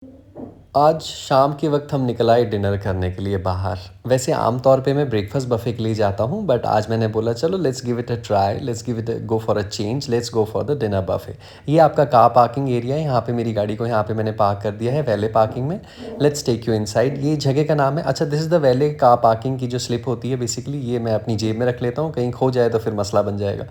आज शाम के वक्त हम निकल आए डिनर करने के लिए बाहर। वैसे आम तौर पे मैं ब्रेकफास्ट बफ़े के लिए जाता हूँ, बट आज मैंने बोला चलो let's give it a try, let's give it go for a change, let's go for the dinner buffet. ये आपका कार पार्किंग एरिया है, यहाँ पे मेरी गाड़ी को यहाँ पे मैंने पार्क कर दिया है वैले पार्किंग में। Let's take you inside. ये जगह का नाम है, अच्छा this is the valet car parking की जो स्लिप होती है बेसिकली, ये मैं अपनी जेब में रख लेता हूँ, कहीं खो जाए तो फिर मसला बन जाएगा।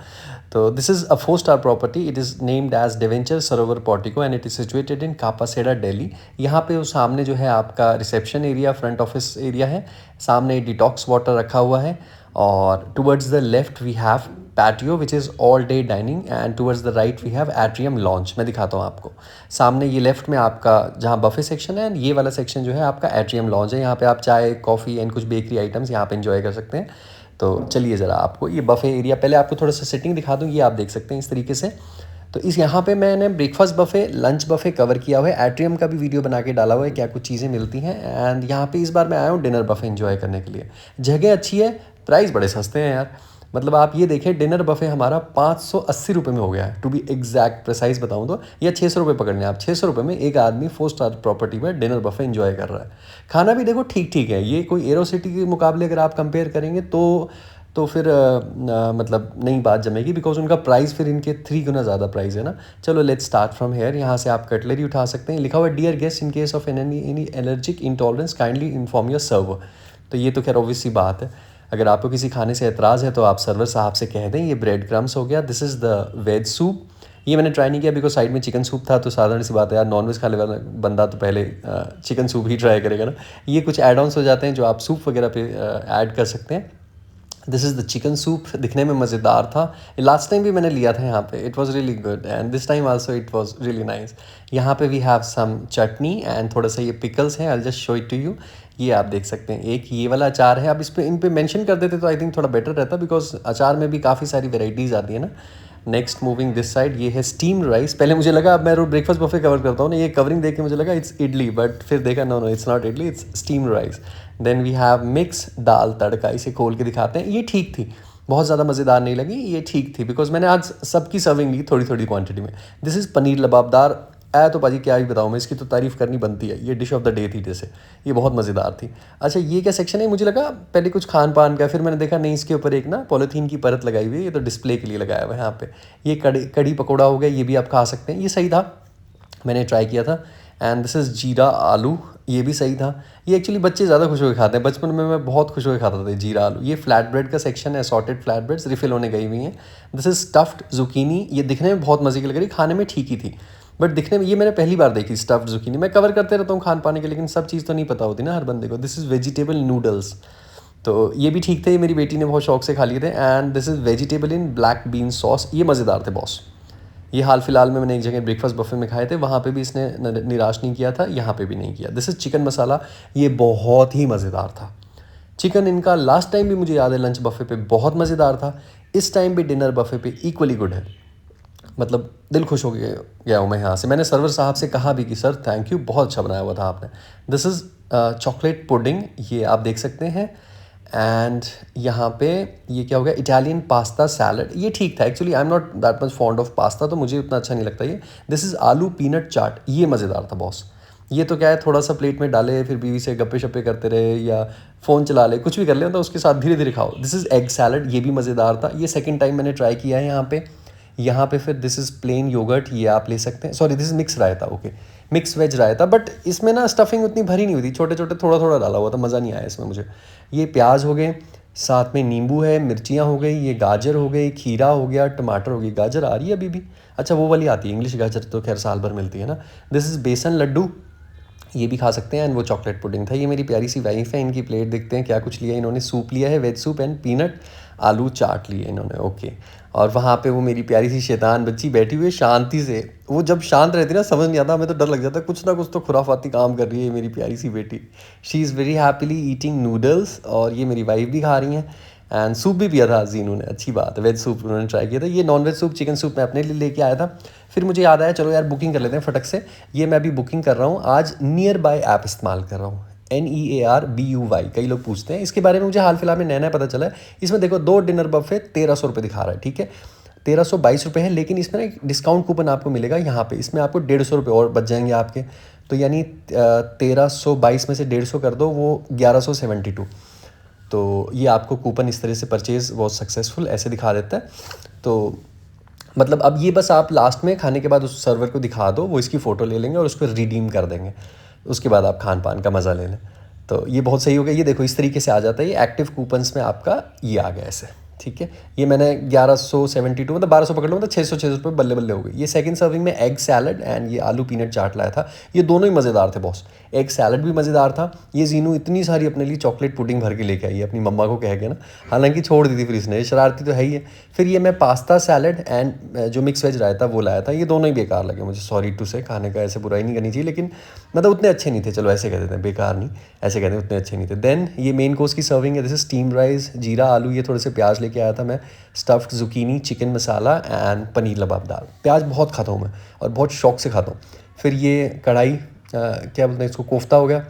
तो this is a 4 star property, it is named as Deventure Sarovar portico and it is situated in Kapashera Delhi. यहाँ पे उस सामने जो है आपका reception area, front office area है, सामने डिटॉक्स वाटर रखा हुआ है, और towards the left we have patio which is all day dining, and towards the right we have atrium lounge. मैं दिखाता हूँ आपको। सामने ये लेफ्ट में आपका जहाँ बफे सेक्शन है, एंड ये वाला सेक्शन जो है आपका एट्रियम लॉन्च है। यहाँ पे आप चाय, कॉफ़ी एंड कुछ बेकरी आइटम्स यहाँ पे एंजॉय कर सकते हैं। तो चलिए ज़रा आपको ये बफ़े एरिया, पहले आपको थोड़ा सा सेटिंग दिखा दूँ। ये आप देख सकते हैं इस तरीके से। तो इस यहाँ पे मैंने breakfast buffet, lunch buffet cover किया हुआ है, एट्रियम का भी वीडियो बना के डाला हुआ है, क्या कुछ चीज़ें मिलती हैं। एंड यहाँ पे इस बार मैं आया हूँ डिनर बफ़े एंजॉय करने के लिए। जगह अच्छी है, प्राइस बड़े सस्ते हैं यार। मतलब आप ये देखें, डिनर बफ़े हमारा 580 रुपये में हो गया है, टू बी एग्जैक्ट प्रिसाइज बताऊँ तो, या 600 रुपये पकड़ लें आप। 600 रुपये में एक आदमी 4 स्टार प्रॉपर्टी में डिनर बफ़े एंजॉय कर रहा है। खाना भी देखो ठीक ठीक है, ये कोई एरो सिटी के मुकाबले अगर आप कंपेयर करेंगे तो फिर मतलब नई बात जमेगी, बिकॉज उनका प्राइस फिर इनके 3 गुना ज़्यादा प्राइस है ना। चलो लेट्स स्टार्ट फ्रॉम हेयर। यहाँ से आप कटलरी उठा सकते हैं, लिखा हुआ dear guest in case of any allergic intolerance kindly inform your server. तो ये तो खैर ऑब्वियस सी बात है, अगर आपको किसी खाने से एतराज़ है तो आप सर्वर साहब से कह दें। ये ब्रेड क्रम्स हो गया, this is the ways soup. ये मैंने ट्राई नहीं किया बिकॉज साइड में चिकन सूप था, तो साधारण सी बात है यार, नॉनवेज खाने वाला बंदा तो पहले चिकन सूप ही ट्राई करेगा ना। ये कुछ एड ऑन्स हो जाते हैं जो आप सूप वगैरह पे ऐड कर सकते हैं। This is the chicken soup, दिखने में मज़ेदार था। लास्ट टाइम भी मैंने लिया था यहाँ पे, it was really good, and this time also it was really nice. यहाँ पे we have some chutney and थोड़ा सा ये पिकल्स हैं, I just show it to you. ये आप देख सकते हैं, एक ये वाला अचार है। आप इस पे इन पे मेंशन कर देते तो आई थिंक थोड़ा बेटर रहता, बिकॉज अचार में भी काफ़ी सारी वेराइटीज़ आती है ना। नेक्स्ट मूविंग दिस साइड, ये है स्टीम्ड राइस। पहले मुझे लगा, अब मैं ब्रेकफास्ट बफे कवर करता हूँ ना, ये कवरिंग देख के मुझे लगा इट्स इडली, बट फिर देखा no no it's not idli, it's steamed rice. Then we have mix dal tadka, इसे खोल के दिखाते हैं। ये ठीक थी, बहुत ज़्यादा मज़ेदार नहीं लगी, ये ठीक थी, बिकॉज मैंने आज सबकी सर्विंग ली थोड़ी थोड़ी क्वांटिटी में। दिस इज़ पनीर लबाबदार। तो पाजी क्या ही बताऊँ मैं, इसकी तो तारीफ़ करनी बनती है। ये डिश ऑफ द डे थी जैसे, ये बहुत मज़ेदार थी। अच्छा ये क्या सेक्शन है, मुझे लगा पहले कुछ खान पान का, फिर मैंने देखा नहीं, इसके ऊपर एक ना पॉलीथीन की परत लगाई हुई है, ये तो डिस्प्ले के लिए लगाया हुआ है यहाँ पे। ये कड़ी कड़ी पकौड़ा हो गया, ये भी आप खा सकते हैं, ये सही था, मैंने ट्राई किया था। एंड दिस इज़ जीरा आलू, ये भी सही था। ये एक्चुअली बच्चे ज़्यादा खुश होकर खाते हैं, बचपन में मैं बहुत खुश होकर खाता था जीरा आलू। ये फ्लैट ब्रेड का सेक्शन है, असॉर्टेड फ्लैट ब्रेड्स रिफिल होने गई हुई हैं। दिस इज़ स्टफ्ड जुकीनी, ये दिखने में बहुत मज़े की लग रही, खाने में ठीक ही थी, बट दिखने में, ये मैंने पहली बार देखी स्टफ्ड जुकीनी। मैं कवर करते रहता हूँ खान पाने के, लेकिन सब चीज़ तो नहीं पता होती ना हर बंदे को। दिस इज़ वेजिटेबल नूडल्स, तो ये भी ठीक थे, मेरी बेटी ने बहुत शौक से खा लिए थे। And this is vegetable in black bean sauce, ये मज़ेदार थे बॉस। ये हाल फिलहाल में मैंने एक जगह ब्रेकफास्ट बफे में खाए थे, वहाँ पे भी इसने निराश नहीं किया था, यहाँ पे भी नहीं किया। दिस इज़ चिकन मसाला, ये बहुत ही मज़ेदार था। चिकन इनका लास्ट टाइम भी मुझे याद है लंच बफे पे बहुत मज़ेदार था, इस टाइम भी डिनर बफे पे इक्वली गुड है। मतलब दिल खुश हो गया हूँ मैं यहाँ से। मैंने सर्वर साहब से कहा भी कि सर थैंक यू, बहुत अच्छा बनाया हुआ था आपने। दिस इज़ चॉकलेट पुडिंग, ये आप देख सकते हैं। एंड यहाँ पे ये क्या हो गया, इटालियन पास्ता सैलड, ये ठीक था। Actually I am not that much fond of pasta, तो मुझे उतना अच्छा नहीं लगता ये। दिस इज़ आलू पीनट चाट, ये मज़ेदार था बॉस। ये तो क्या है, थोड़ा सा प्लेट में डाले, फिर बीवी से गप्पे शप्पे करते रहे या फ़ोन चला ले, कुछ भी कर ले, तो उसके साथ धीरे धीरे खाओ। दिस इज़ एग सैलड, ये भी मज़ेदार था। ये सेकंड टाइम मैंने ट्राई किया है यहाँ पे। यहाँ पे फिर दिस इज़ प्लेन योगर्ट, ये आप ले सकते हैं। Sorry, this is mix raita, okay, mix veg raita, but इसमें ना स्टफिंग उतनी भरी नहीं हुई थी, छोटे छोटे थोड़ा थोड़ा डाला हुआ था, मज़ा नहीं आया इसमें मुझे। ये प्याज हो गए, साथ में नींबू है, मिर्चियाँ हो गई, ये गाजर हो गई, खीरा हो गया, टमाटर हो गई। गाजर आ रही है अभी भी, अच्छा वो वाली आती है इंग्लिश गाजर, तो खैर साल भर मिलती है ना। दिस इज़ बेसन लड्डू, ये भी खा सकते हैं। एंड वो चॉकलेट पुडिंग था। ये मेरी प्यारी सी वाइफ है, इनकी प्लेट देखते हैं क्या कुछ लिया इन्होंने। सूप लिया है, वेज सूप एंड पीनट आलू चाट लिए इन्होंने, ओके। और वहाँ पे वो मेरी प्यारी सी शैतान बच्ची बैठी हुई है शांति से। वो जब शांत रहती ना, समझ नहीं आता, हमें तो डर लग जाता है कुछ ना कुछ तो खुराफाती काम कर रही है मेरी प्यारी सी बेटी। She is very happily eating noodles, और ये मेरी वाइफ भी खा रही हैं। एंड सूप भी पिया था जीनू ने, अच्छी बात है, वेज सूप उन्होंने ट्राई किया था। ये non veg soup, chicken soup मैं अपने लिए लेके आया था। फिर मुझे याद आया, चलो यार बुकिंग कर लेते हैं फटक से। ये मैं अभी बुकिंग कर रहा हूँ, आज नियर बाय ऐप इस्तेमाल कर रहा हूँ, NEARBUY। कई लोग पूछते हैं इसके बारे में, मुझे हाल फिलहाल में नया नया पता चला है। इसमें देखो 2 डिनर बफे 1300 रुपये दिखा रहा है, ठीक है। 1322 है, लेकिन इसमें ना एक डिस्काउंट कूपन आपको मिलेगा यहाँ पे, इसमें आपको 150 और बच जाएंगे आपके। तो यानी 1322 में से 150 कर दो, वो 1172। तो ये आपको कूपन इस तरह से परचेज़ बहुत सक्सेसफुल ऐसे दिखा देता है। तो मतलब अब ये बस आप लास्ट में खाने के बाद उस सर्वर को दिखा दो, वो इसकी फ़ोटो ले लेंगे और उसको रिडीम कर देंगे, उसके बाद आप खान पान का मज़ा ले लें। तो ये बहुत सही हो गया। ये देखो इस तरीके से आ जाता है, ये एक्टिव कूपन्स में आपका ये आ गया ऐसे, ठीक है। ये मैंने 1172 मतलब 1200 पकड़ लो, मतलब 600 रुपये बल्ले बल्ले हो गए। ये सेकंड सर्विंग में एग सैलड एंड ये आलू पीनट चाट लाया था, ये दोनों ही मज़ेदार थे बॉस। एग सैलड भी मज़ेदार था। ये जीनू इतनी सारी अपने लिए चॉकलेट पुडिंग भर के लेके आई है अपनी मम्मा को कह के ना, हालांकि छोड़ दी थी फिर इसने, शरारती तो है ही है। फिर ये मैं पास्ता सैलड एंड जो मिक्स वेज रायता वो लाया था, ये दोनों ही बेकार लगे मुझे, सॉरी टू से, खाने का ऐसे बुराई नहीं करनी चाहिए, लेकिन मतलब उतने अच्छे नहीं थे, चलो ऐसे कह देते हैं, बेकार नहीं, ऐसे कहते हैं उतने अच्छे नहीं थे। देन ये मेन कोर्स की सर्विंग है, जैसे स्टीम राइस, जीरा आलू, ये थोड़े से प्याज लेके आया था मैं, stuffed zucchini, chicken masala and paneer lababdar. प्याज बहुत खाता हूँ मैं और बहुत शौक से खाता हूँ। फिर ये कढ़ाई क्या बोलते हैं इसको, कोफ्ता हो गया।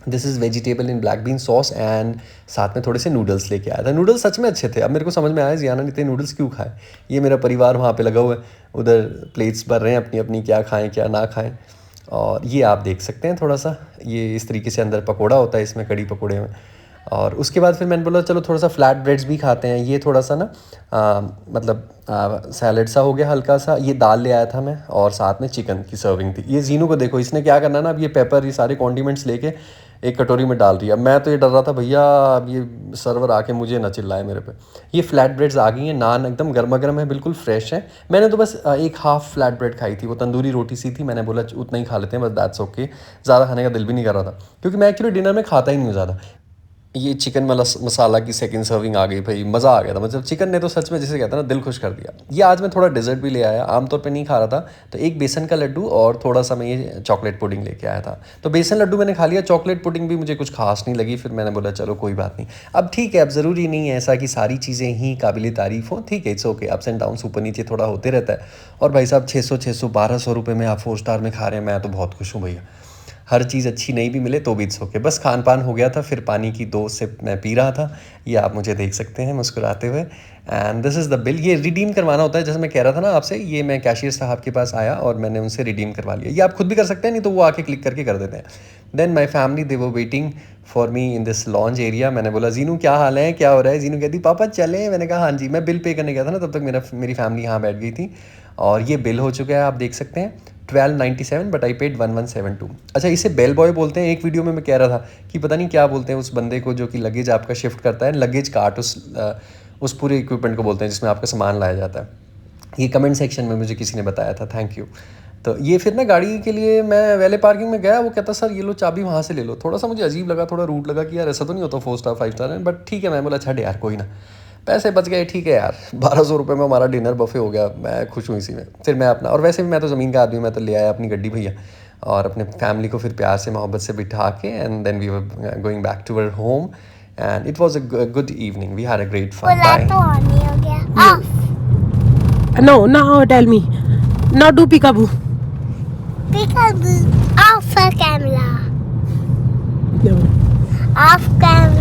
This is vegetable in black bean sauce and साथ में थोड़े से नूडल्स लेके आया था। नूडल्स सच में अच्छे थे। अब मेरे को समझ में आया जियाना ने इतने नूडल्स क्यों खाए। ये मेरा परिवार वहाँ पे लगा हुआ है, उधर प्लेट्स भर रहे हैं अपनी अपनी, क्या खाएं क्या ना खाएं। और ये आप देख सकते हैं थोड़ा सा, ये इस तरीके से अंदर पकोड़ा होता है इसमें, कड़ी पकोड़े में। और उसके बाद फिर मैंने बोला चलो थोड़ा सा फ्लैट ब्रेड्स भी खाते हैं। ये थोड़ा सा ना मतलब सैलड सा हो गया हल्का सा। ये दाल ले आया था मैं और साथ में चिकन की सर्विंग थी। ये जीनू को देखो, इसने क्या करना ना, अब ये पेपर, ये सारे कॉन्डिमेंट्स लेके एक कटोरी में डाल रही है। अब मैं तो ये डर रहा था भैया अब ये सर्वर आके मुझे ना चिल्लाए मेरे पे। ये फ्लैट ब्रेड्स आ गई हैं, नान एकदम गर्मा गर्म है, बिल्कुल फ्रेश है। मैंने तो बस एक हाफ़ फ्लैट ब्रेड खाई थी, वो तंदूरी रोटी सी थी, मैंने बोला उतना ही खा लेते हैं बस, दैट्स ओके। ज़्यादा खाने का दिल भी नहीं कर रहा था, क्योंकि मैं एक्चुअली डिनर में खाता ही नहीं हूँ ज़्यादा। ये चिकन मसाला की सेकंड सर्विंग आ गई भाई, मज़ा आ गया था। मतलब चिकन ने तो सच में जिसे कहते हैं ना, दिल खुश कर दिया। ये आज मैं थोड़ा डेजर्ट भी ले आया, आमतौर पे नहीं खा रहा था, तो एक बेसन का लड्डू और थोड़ा सा मैं ये चॉकलेट पुडिंग लेके आया था। तो बेसन लड्डू मैंने खा लिया, चॉकलेट पुडिंग भी मुझे कुछ खास नहीं लगी। फिर मैंने बोला चलो कोई बात नहीं, अब ठीक है, अब ज़रूरी नहीं है ऐसा कि सारी चीज़ें ही काबिल तारीफ़ हों, ठीक है, it's okay, ups and downs ऊपर नीचे थोड़ा होते रहता है। और भाई साहब 600 1200 रुपये में आप 4 स्टार में खा रहे हैं, मैं तो बहुत खुश हूँ भैया। हर चीज़ अच्छी नहीं भी मिले तो भी इट्स ओके। बस खान पान हो गया था, फिर पानी की 2 सिप मैं पी रहा था, ये आप मुझे देख सकते हैं मुस्कुराते हुए। And this is the bill. ये रिडीम करवाना होता है, जैसे मैं कह रहा था ना आपसे, ये मैं कैशियर साहब के पास आया और मैंने उनसे रिडीम करवा लिया। ये आप खुद भी कर सकते हैं, नहीं तो वो आके क्लिक करके कर देते हैं। देन माई फैमिली दे वो waiting for me in this launch area. मैंने बोला जीनू क्या हाल है, क्या हो रहा है। जीनू कहती पापा चले। मैंने कहा हाँ जी। मैं बिल पे करने गया था ना, तब तक मेरी फैमिली यहाँ बैठ गई थी और ये बिल हो चुका है, आप देख सकते हैं 1297, बट आई पेड 1172। अच्छा, इसे बेल बॉय बोलते हैं। एक वीडियो में मैं कह रहा था कि पता नहीं क्या बोलते हैं उस बंदे को जो कि लगेज आपका शिफ्ट करता है, लगेज कार्ट, उस पूरे इक्विपमेंट को बोलते हैं जिसमें आपका सामान लाया जाता है। ये कमेंट सेक्शन में मुझे किसी ने बताया था, थैंक यू। तो ये फिर ना गाड़ी के लिए मैं वैले पार्किंग में गया, वो कहता सर ये लो चाबी वहाँ से ले लो। थोड़ा सा मुझे अजीब लगा, थोड़ा रूट लगा कि यार ऐसा तो नहीं होता 4 स्टार 5 स्टार है, बट ठीक है। मैं बोला छठ यार कोई ना, पैसे बच गए, ठीक है यार। 1200 रुपये में हमारा डिनर बफे हो गया, मैं खुश हूँ इसी में। फिर मैं अपना, और वैसे भी मैं तो ज़मीन का आदमी, मैं तो ले आया अपनी गड्डी भैया और अपने फैमिली को फिर प्यार से मोहब्बत से बिठा के, and then we were going back to our home and it was a good evening, we had a great fun. Bye. तो ऑन ही हो गया। Off. No, now tell me. Now do peekaboo. Peekaboo. Off camera. No. Off camera.